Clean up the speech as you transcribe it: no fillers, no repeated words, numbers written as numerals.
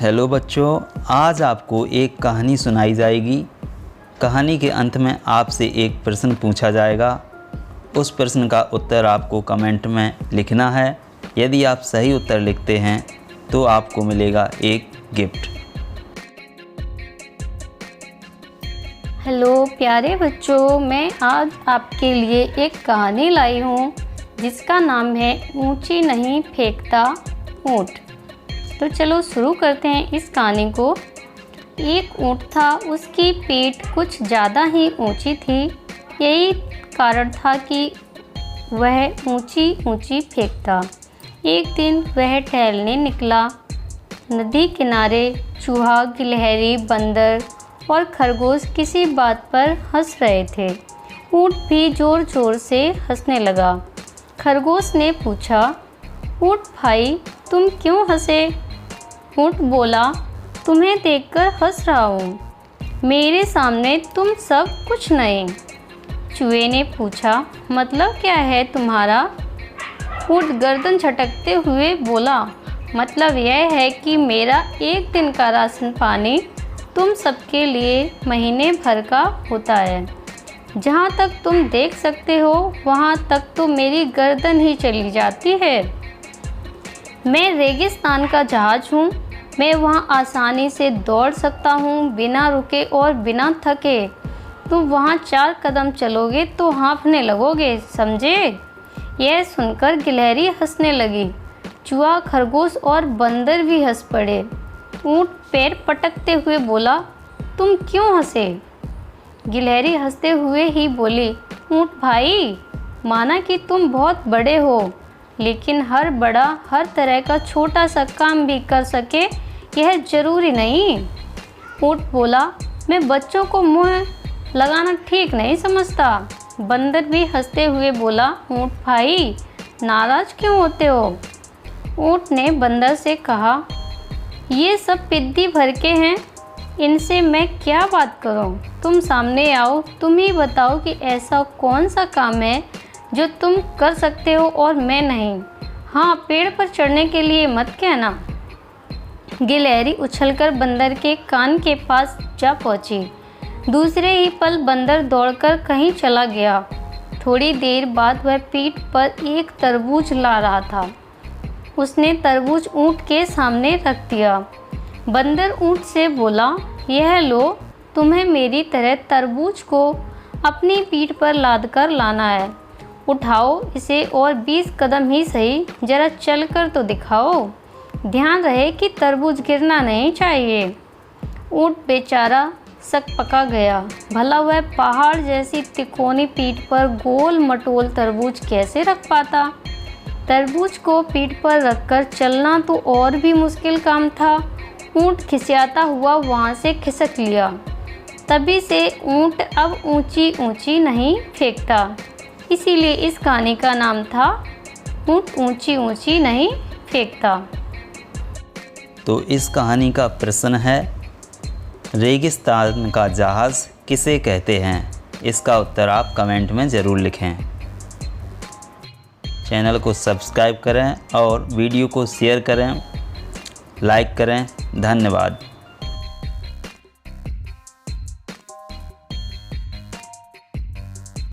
Hello बच्चों, आज आपको एक कहानी सुनाई जाएगी। कहानी के अंत में आपसे एक प्रश्न पूछा जाएगा। उस प्रश्न का उत्तर आपको कमेंट में लिखना है। यदि आप सही उत्तर लिखते हैं तो आपको मिलेगा एक गिफ्ट। हेलो प्यारे बच्चों, मैं आज आपके लिए एक कहानी लाई हूँ जिसका नाम है ऊंची नहीं फेंकता ऊँट। तो चलो शुरू करते हैं इस कहानी को। एक ऊँट था, उसकी पीठ कुछ ज़्यादा ही ऊंची थी। यही कारण था कि वह ऊंची ऊंची फेंकता। एक दिन वह टहलने निकला। नदी किनारे चूहा, गिलहरी, बंदर और खरगोश किसी बात पर हंस रहे थे। ऊँट भी ज़ोर ज़ोर से हंसने लगा। खरगोश ने पूछा, ऊँट भाई तुम क्यों हंसे? ऊँट बोला, तुम्हें देखकर हंस रहा हूँ, मेरे सामने तुम सब कुछ नहीं। चूहे ने पूछा, मतलब क्या है तुम्हारा? ऊँट गर्दन झटकते हुए बोला, मतलब यह है कि मेरा एक दिन का राशन पानी तुम सबके लिए महीने भर का होता है। जहाँ तक तुम देख सकते हो वहाँ तक तो मेरी गर्दन ही चली जाती है। मैं रेगिस्तान का जहाज हूँ, मैं वहाँ आसानी से दौड़ सकता हूँ बिना रुके और बिना थके। तुम वहाँ 4 कदम चलोगे तो हाँफने लगोगे, समझे? यह सुनकर गिलहरी हंसने लगी। चूहा, खरगोश और बंदर भी हंस पड़े। ऊँट पैर पटकते हुए बोला, तुम क्यों हंसे? गिलहरी हंसते हुए ही बोली, ऊँट भाई, माना कि तुम बहुत बड़े हो, लेकिन हर बड़ा हर तरह का छोटा सा काम भी कर सके यह जरूरी नहीं। ऊँट बोला, मैं बच्चों को मुँह लगाना ठीक नहीं समझता। बंदर भी हंसते हुए बोला, ऊँट भाई नाराज क्यों होते हो? ऊँट ने बंदर से कहा, ये सब पिद्दी भर के हैं, इनसे मैं क्या बात करूं? तुम सामने आओ, तुम ही बताओ कि ऐसा कौन सा काम है जो तुम कर सकते हो और मैं नहीं। हाँ, पेड़ पर चढ़ने के लिए मत कहना। गिलहरी उछलकर बंदर के कान के पास जा पहुंची। दूसरे ही पल बंदर दौड़कर कहीं चला गया। थोड़ी देर बाद वह पीठ पर एक तरबूज ला रहा था। उसने तरबूज ऊँट के सामने रख दिया। बंदर ऊँट से बोला, यह लो, तुम्हें मेरी तरह तरबूज को अपनी पीठ पर लाद कर लाना है। उठाओ इसे और 20 कदम ही सही, जरा चल कर तो दिखाओ। ध्यान रहे कि तरबूज गिरना नहीं चाहिए। ऊँट बेचारा सकपका गया। भला वह पहाड़ जैसी तिकोनी पीठ पर गोल मटोल तरबूज कैसे रख पाता? तरबूज को पीठ पर रखकर चलना तो और भी मुश्किल काम था। ऊँट खिसियाता हुआ वहाँ से खिसक लिया। तभी से ऊँट अब ऊंची ऊंची नहीं फेंकता। इसीलिए इस कहानी का नाम था ऊँट ऊंची ऊंची नहीं फेंकता। तो इस कहानी का प्रश्न है, रेगिस्तान का जहाज़ किसे कहते हैं? इसका उत्तर आप कमेंट में ज़रूर लिखें। चैनल को सब्सक्राइब करें और वीडियो को शेयर करें, लाइक करें। धन्यवाद।